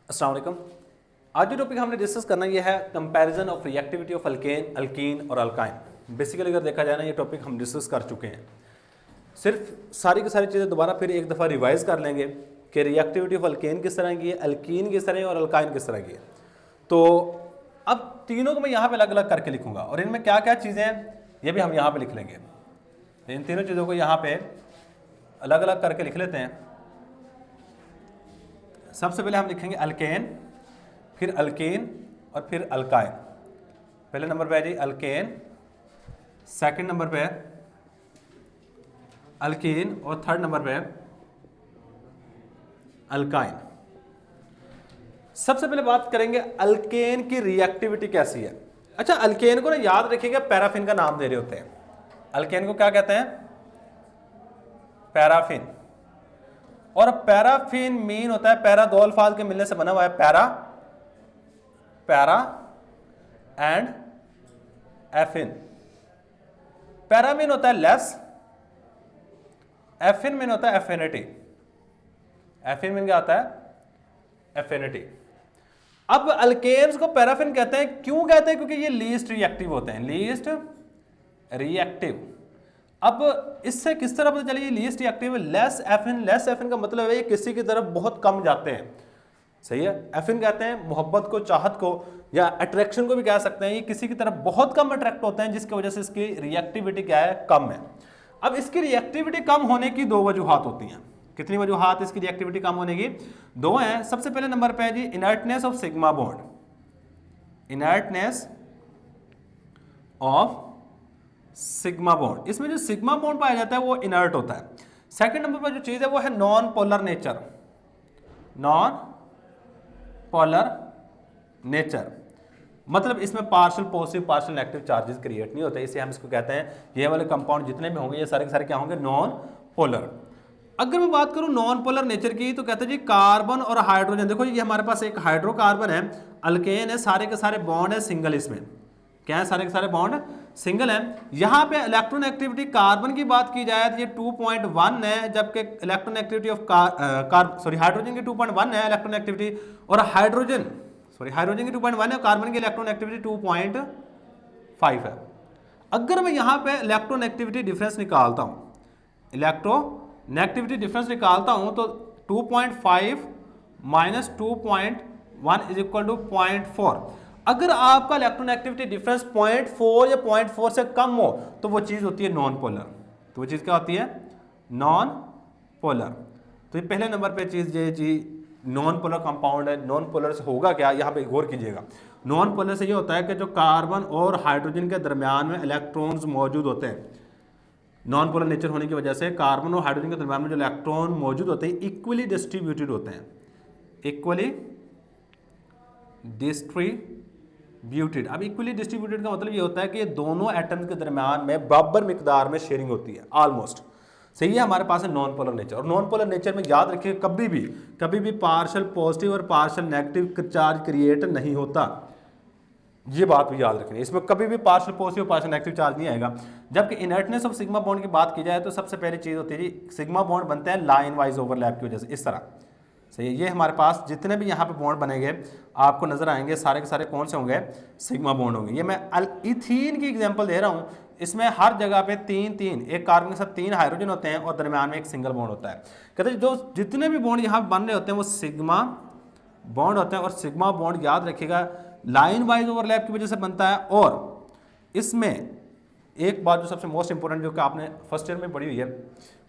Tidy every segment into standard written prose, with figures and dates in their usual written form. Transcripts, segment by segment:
अस्सलाम वालेकुम। आज जो टॉपिक हमने डिस्कस करना ये है comparison of reactivity of alkane, alkyne और अल्काइन। बेसिकली अगर देखा जाए ना, ये टॉपिक हम डिस्कस कर चुके हैं। सिर्फ सारी की सारी चीज़ें दोबारा फिर एक दफ़ा रिवाइज कर लेंगे कि रिएक्टिविटी ऑफ अल्केन किस तरह की है, अल्कीन किस तरह है और अल्काइन किस तरह की है। तो अब तीनों को मैं यहाँ पे अलग अलग करके लिखूंगा और इनमें क्या क्या चीज़ें हैं ये भी हम यहाँ पे लिख लेंगे। तो इन तीनों चीज़ों को यहाँ पे अलग अलग करके लिख लेते हैं। सबसे पहले हम लिखेंगे अल्केन, फिर अल्कीन और फिर अल्काइन। पहले नंबर पे है जी अल्केन, सेकंड नंबर पे अल्कीन और थर्ड नंबर पे अल्काइन। सबसे पहले बात करेंगे अल्केन की रिएक्टिविटी कैसी है। अच्छा, अल्केन को ना याद रखिएगा पैराफिन का नाम दे रहे होते हैं। अल्केन को क्या कहते हैं? पैराफिन। और पैराफिन मीन होता है, पैरा दो अल्फाज के मिलने से बना हुआ है, para para and affin. Para mean होता है लेस, एफिन मीन होता है एफिनिटी। एफिन मीन क्या होता है? एफिनिटी। अब अल्केन्स को पैराफिन कहते हैं, क्यों कहते हैं? क्योंकि ये लीस्ट रिएक्टिव होते हैं, लीस्ट रिएक्टिव। अब इससे किस तरह पता चले ये लीस्ट रिएक्टिव है? लेस एफिन। लेस एफिन का मतलब है ये किसी की तरफ बहुत कम जाते हैं, सही है। एफिन कहते हैं मोहब्बत को, चाहत को, या अट्रैक्शन को भी कह सकते हैं। ये किसी की तरफ बहुत कम अट्रैक्ट होते हैं, जिसकी वजह से इसकी रिएक्टिविटी क्या है? कम है। अब इसकी रिएक्टिविटी कम होने की दो वजूहात होती हैं। कितनी वजूहात इसकी रिएक्टिविटी कम होने की? दो हैं। सबसे पहले नंबर पे है जी inertness of sigma bond. Inertness of sigma bond, इसमें जो सिग्मा बॉन्ड पाया जाता है वो इनर्ट होता है। सेकंड नंबर पर जो चीज है वो है non polar nature. Non polar nature मतलब इसमें partial positive partial negative charges create नहीं होते, इसे हम इसको कहते हैं, ये वाले कंपाउंड जितने भी होंगे ये सारे के सारे क्या होंगे? Non polar. अगर मैं बात करूं नॉन पोलर नेचर की, तो कहते हैं जी कार्बन और हाइड्रोजन। देखो ये हमारे पास एक हाइड्रोकार्बन है, अल्केन है, सारे के सारे बॉन्ड है सिंगल। इसमें क्या है? सारे के सारे बॉन्ड सिंगल है। यहां पे इलेक्ट्रॉन एक्टिविटी कार्बन की बात की जाए तो ये 2.1 है, जबकि इलेक्ट्रॉन एक्टिविटी ऑफ हाइड्रोजन की 2.1 है इलेक्ट्रॉन एक्टिविटी, और हाइड्रोजन की 2.1 है, कार्बन की इलेक्ट्रॉन एक्टिविटी 2.5 है। अगर मैं यहां पे इलेक्ट्रॉन एक्टिविटी डिफरेंस निकालता हूं, इलेक्ट्रोनेगेटिविटी डिफरेंस निकालता हूं, तो 2.5 माइनस 2.1 इज इक्वल टू 0.4। अगर आपका इलेक्ट्रोनेगेटिविटी डिफरेंस 0.4 या 0.4 से कम हो तो वो चीज होती है नॉन पोलर। तो वो चीज क्या होती है? Non polar. तो ये पहले नंबर पे चीज ये जी नॉन पोलर कंपाउंड है। नॉन पोलर से होगा क्या, यहां पे गौर कीजिएगा। नॉन पोलर से ये होता है कि जो कार्बन और हाइड्रोजन के दरमियान में इलेक्ट्रॉन्स मौजूद होते हैं, नॉन पोलर नेचर होने की वजह से कार्बन और हाइड्रोजन के दरमियान में जो इलेक्ट्रॉन मौजूद होते हैं इक्वली डिस्ट्रीब्यूटेड होते हैं। Equally distributed. अब इक्वली डिस्ट्रीब्यूटेड का मतलब ये होता है कि दोनों एटम्स के दरमियान में बराबर मिकदार में शेयरिंग होती है, ऑलमोस्ट। सही है, हमारे पास है नॉन पोलर नेचर। और नॉन पोलर नेचर में याद रखिए कभी भी पार्शियल पॉजिटिव और पार्शियल नेगेटिव चार्ज क्रिएट नहीं होता। ये बात भी याद रखनी है, इसमें कभी भी partial positive partial negative charge नहीं आएगा। जबकि इनर्टनेस ऑफ सिग्मा बॉन्ड की बात की जाए तो सबसे पहली चीज होती है सिग्मा बॉन्ड बनते हैं लाइन वाइज ओवरलैप की वजह से, इस तरह। सही है, ये हमारे पास जितने भी यहाँ पे बॉन्ड बनेंगे आपको नजर आएंगे, सारे के सारे कौन से होंगे? सिग्मा बॉन्ड होंगे। ये मैं इथीन की एग्जांपल दे रहा हूँ, इसमें हर जगह पे तीन एक कार्बन के साथ 3 हाइड्रोजन होते हैं और दरमियान में एक सिंगल बॉन्ड होता है। कहते हैं जो जितने भी बॉन्ड यहाँ बन रहे होते हैं वो सिग्मा बॉन्ड होते हैं। और सिग्मा बॉन्ड याद रखिएगा लाइन वाइज ओवरलैप की वजह से बनता है। और इसमें एक बात जो सबसे मोस्ट इंपॉर्टेंट जो कि आपने फर्स्ट ईयर में पढ़ी हुई है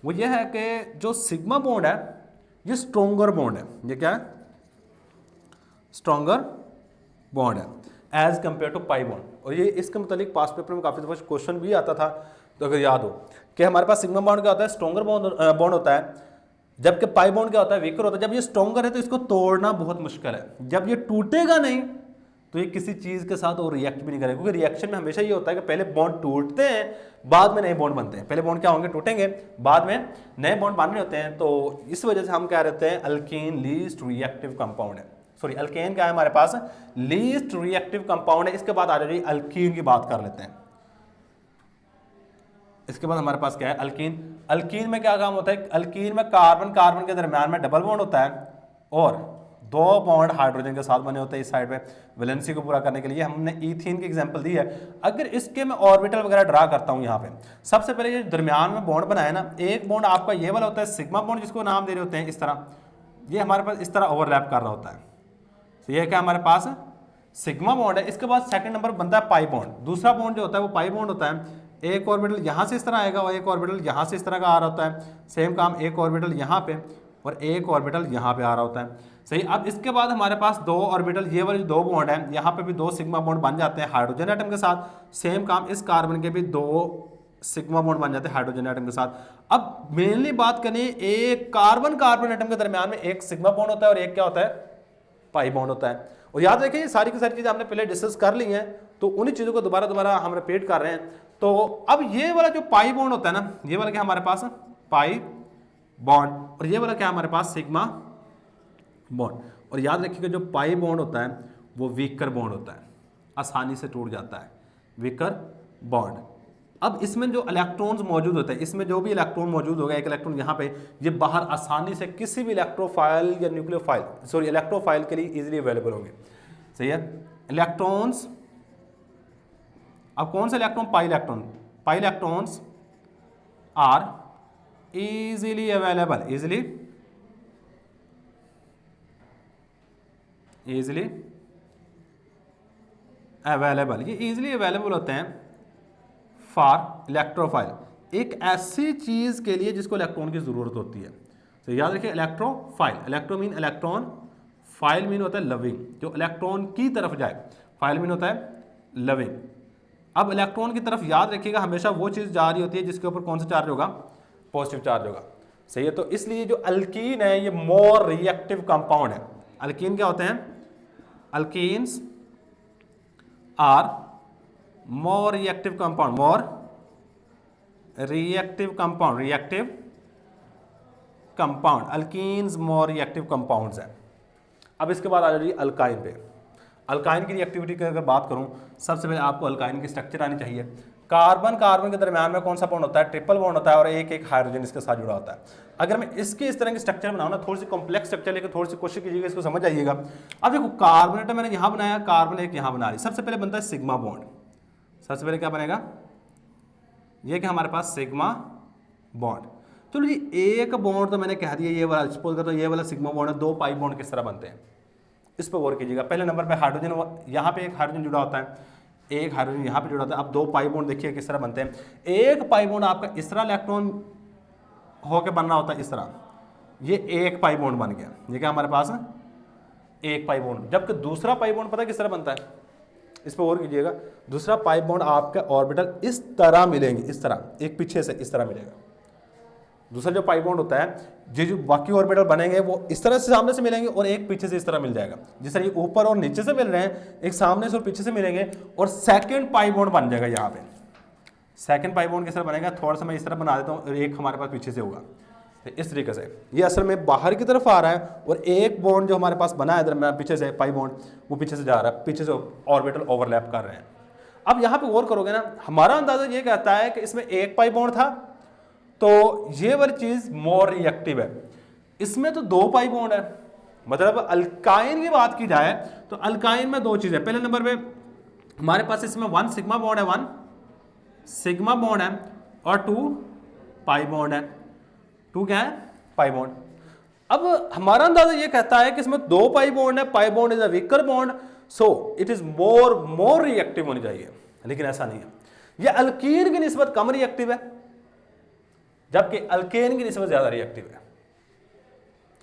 वो ये है कि जो सिग्मा बॉन्ड है ये स्ट्रोंगर बॉन्ड है। ये क्या है? स्ट्रोंगर बॉन्ड है as compare to pi bond. और ये इसके मुतालिक पास पेपर में काफी दफा क्वेश्चन भी आता था, तो अगर याद हो कि हमारे पास सिग्मा बॉन्ड क्या होता है? स्ट्रोंगर बॉन्ड होता है, जबकि पाई बॉन्ड क्या होता है? वीकर होता है। जब ये स्ट्रोंगर है तो इसको तोड़ना बहुत मुश्किल है। जब ये टूटेगा नहीं तो ये किसी चीज के साथ और रिएक्ट भी नहीं करेगा, क्योंकि रिएक्शन में हमेशा ये होता है कि पहले बॉन्ड टूटते हैं बाद में नए बॉन्ड बनते हैं। पहले बॉन्ड क्या होंगे? टूटेंगे, बाद में नए बॉन्ड बनने होते हैं। तो इस वजह से हम क्या रहते हैं? अल्कीन लीस्ट रिएक्टिव कंपाउंड है। सॉरी, अल्केन क्या है हमारे पास? लीस्ट रिएक्टिव कंपाउंड है। इसके बाद आ जाइए अल्कीन की बात कर लेते हैं। इसके बाद हमारे पास क्या है? अल्कीन। अल्कीन में क्या काम होता है? अल्कीन में कार्बन कार्बन के दरमियान में डबल बॉन्ड होता है और 2 बॉन्ड हाइड्रोजन के साथ बने होते हैं इस साइड पे वैलेंसी को पूरा करने के लिए। हमने ईथीन की एग्जांपल दी है। अगर इसके मैं ऑर्बिटल वगैरह ड्रा करता हूं यहाँ पे, सबसे पहले ये दरमियान में बॉन्ड बनाया ना, एक बॉन्ड आपका ये वाला होता है सिग्मा बॉन्ड, जिसको नाम दे रहे होते हैं इस तरह, ये हमारे पास इस तरह ओवरलैप कर रहा होता है। तो ये क्या हमारे पास सिग्मा बॉन्ड है। इसके बाद सेकंड नंबर बनता है पाई बॉन्ड। दूसरा बॉन्ड जो होता है वो पाई बॉन्ड होता है। एक ऑर्बिटल यहाँ से इस तरह आएगा और एक ऑर्बिटल यहाँ से इस तरह का आ रहा होता है। सेम काम, एक ऑर्बिटल यहाँ पे और एक ऑर्बिटल यहाँ पे आ रहा होता है। सही। अब इसके बाद हमारे पास 2 ऑर्बिटल, ये वाले 2 बॉन्ड हैं, यहाँ पे भी 2 सिग्मा बॉन्ड बन जाते हैं हाइड्रोजन एटम के साथ। सेम काम, इस कार्बन के भी 2 सिग्मा बॉन्ड बन जाते हैं हाइड्रोजन एटम के साथ। अब मेनली बात करें, एक कार्बन कार्बन एटम के दरमियान में एक सिग्मा बॉन्ड होता है और एक क्या होता है, पाई बॉन्ड होता है। और याद रखिए, ये सारी की सारी चीजें हमने पहले डिस्कस कर ली हैं, तो उन्हीं चीजों को दोबारा हम रिपीट कर रहे हैं। तो अब ये वाला जो पाई बॉन्ड होता है ना, ये वाला क्या हमारे पास पाई बॉन्ड, और ये वाला क्या हमारे पास सिग्मा बॉन्ड। और याद रखिएगा, जो पाई बॉन्ड होता है वो वीकर बॉन्ड होता है, आसानी से टूट जाता है, वीकर बॉन्ड। अब इसमें जो इलेक्ट्रॉन्स मौजूद होते हैं, इसमें जो भी इलेक्ट्रॉन मौजूद होगा, एक इलेक्ट्रॉन यहाँ पे, ये बाहर आसानी से किसी भी इलेक्ट्रोफाइल या न्यूक्लियोफाइल, सॉरी इलेक्ट्रोफाइल के लिए इजीली अवेलेबल होंगे। सही है। इलेक्ट्रॉन्स, अब कौन सा electron, pi electron, pi electrons are easily available, easily available, ये इजीली अवेलेबल होते हैं फॉर इलेक्ट्रोफाइल, एक ऐसी चीज के लिए जिसको इलेक्ट्रॉन की जरूरत होती है। तो याद रखिए, electrophile, electro mean electron, file mean होता है लविंग, जो इलेक्ट्रॉन की तरफ जाए, फाइल मीन होता है लविंग। अब इलेक्ट्रॉन की तरफ याद रखिएगा, हमेशा वो चीज जा रही होती है जिसके ऊपर कौन सा चार्ज होगा, पॉजिटिव चार्ज होगा। सही है। तो इसलिए जो अल्कीन है ये मोर रिएक्टिव कंपाउंड है। अल्कीन क्या होते हैं, alkenes are more reactive compound, more reactive compound, reactive compound, alkenes more reactive compounds हैं। अब इसके बाद आ जाइए अल्काइन पे। अल्काइन की रिएक्टिविटी की अगर बात करूं, सबसे पहले आपको अल्काइन की स्ट्रक्चर आनी चाहिए। कार्बन कार्बन के दरमियान में कौन सा बॉन्ड होता है, ट्रिपल बॉन्ड होता है, और एक एक हाइड्रोजन इसके साथ जुड़ा होता है। अगर मैं इसके इस तरह की स्ट्रक्चर बनाऊं ना, थोड़ी सी कॉम्प्लेक्स स्ट्रक्चर, लेकिन थोड़ी सी कोशिश कीजिएगा इसको समझ आइएगा। अब देखो, कार्बन एटम मैंने यहाँ बनाया, कार्बन एक यहाँ बना ली। सबसे पहले बनता है सिग्मा बॉन्ड। सबसे पहले क्या बनेगा, ये क्या हमारे पास सिग्मा बॉन्ड। चलो जी, एक बॉन्ड तो मैंने कह दिया, ये वाला सपोज करता हूं ये वाला सिग्मा बॉन्ड है। 2 पाई बॉन्ड किस तरह बनते हैं, इस पर गौर कीजिएगा। पहले नंबर पे हाइड्रोजन, यहाँ पे एक हाइड्रोजन जुड़ा होता है, एक हाइड्रोजन यहाँ पे जुड़ा होता है। अब 2 पाई बॉन्ड देखिए किस तरह बनते हैं। एक पाई बॉन्ड आपका इस तरह इलेक्ट्रॉन होकर बनना होता है, इस तरह, ये एक पाई बॉन्ड बन गया। ये क्या हमारे पास है, एक पाई बॉन्ड। जबकि दूसरा पाई बॉन्ड पता है किस तरह बनता है, इस पर गौर कीजिएगा। दूसरा पाई बॉन्ड आपका ऑर्बिटल इस तरह मिलेंगे, इस तरह, एक पीछे से इस तरह मिलेगा। दूसरा जो पाई बॉन्ड होता है, जो बाकी ऑर्बिटल बनेंगे वो इस तरह से सामने से मिलेंगे और एक पीछे से इस तरह मिल जाएगा। जिस तरह ये ऊपर और नीचे से मिल रहे हैं, एक सामने से और पीछे से मिलेंगे, और सेकंड पाई बॉन्ड बन जाएगा यहाँ पे। सेकंड पाई बॉन्ड किस तरह बनेगा, थोड़ा सा मैं इस तरह बना देता हूँ, और एक हमारे पास पीछे से होगा। तो इस तरीके से ये असल में बाहर की तरफ आ रहा है, और एक बॉन्ड जो हमारे पास बना है दरमियान पीछे से, पाई बॉन्ड, वो पीछे से जा रहा है, पीछे से ऑर्बिटल ओवरलैप कर रहे हैं। अब यहाँ पे गौर करोगे ना, हमारा अंदाजा ये कहता है कि इसमें एक पाई बॉन्ड था, तो ये वाली चीज मोर रिएक्टिव है। इसमें तो 2 पाई बॉन्ड है। मतलब अल्काइन की बात की जाए तो अल्काइन में 2 चीजें। पहले नंबर पे हमारे पास इसमें 1 सिग्मा बॉन्ड है, 1 सिग्मा बॉन्ड है, और 2 पाई बॉन्ड है। 2 क्या है, पाई बॉन्ड। अब हमारा अंदाजा ये कहता है कि इसमें 2 पाई बॉन्ड है, pi bond is a weaker bond, so it is more reactive होनी चाहिए। लेकिन ऐसा नहीं है, यह अल्कीन की निस्बत कम रिएक्टिव है, जबकि अल्केन की निस्बत ज्यादा रिएक्टिव है।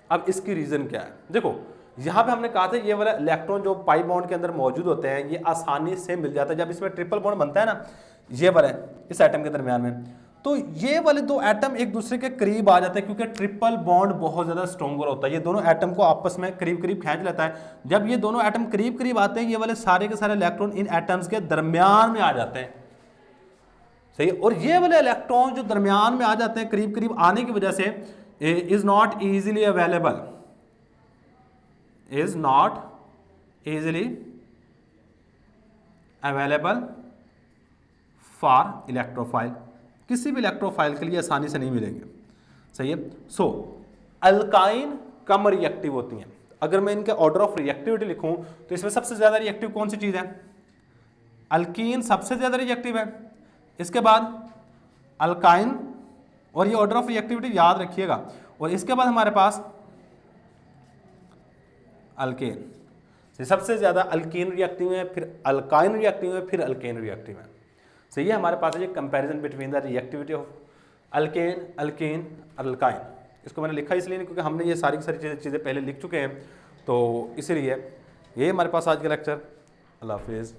अब इसकी रीजन क्या है, देखो यहां पे हमने कहा था ये वाला इलेक्ट्रॉन जो पाई बॉन्ड के अंदर मौजूद होते हैं, ये आसानी से मिल जाता है। जब इसमें ट्रिपल बॉन्ड बनता है ना, ये वाला इस एटम के दरमियान में, तो ये वाले 2 एटम एक दूसरे के करीब आ जाते हैं, क्योंकि ट्रिपल बॉन्ड बहुत ज्यादा स्ट्रॉन्गर होता है। ये दोनों एटम को आपस में करीब करीब खींच लेता है। जब ये दोनों एटम करीब करीब आते हैं, ये वाले सारे के सारे इलेक्ट्रॉन इन एटम्स के दरमियान में आ जाते हैं। सही। और ये वाले इलेक्ट्रॉन जो दरमियान में आ जाते हैं, करीब करीब आने की वजह से, is not easily available, is not easily available for electrophile. किसी भी इलेक्ट्रोफाइल के लिए आसानी से नहीं मिलेंगे। सही है। सो अल्काइन कम रिएक्टिव होती हैं। अगर मैं इनके ऑर्डर ऑफ रिएक्टिविटी लिखूं तो इसमें सबसे ज़्यादा रिएक्टिव कौन सी चीज़ है? अल्कीन सबसे ज़्यादा रिएक्टिव है, इसके बाद अल्काइन, और ये ऑर्डर ऑफ रिएक्टिविटी याद रखिएगा, और इसके बाद हमारे पास अल्केन। सबसे ज़्यादा अल्कीन रिएक्टिव है, फिर अल्काइन रिएक्टिव है, फिर अल्केन रिएक्टिव है। सही है, हमारे पास है ये comparison between the reactivity of alkane, alkyne, alkyne. इसको मैंने लिखा इसलिए नहीं क्योंकि हमने ये सारी चीज़ें पहले लिख चुके हैं, तो इसीलिए ये हमारे पास आज का लेक्चर। अल्लाह हाफिज़।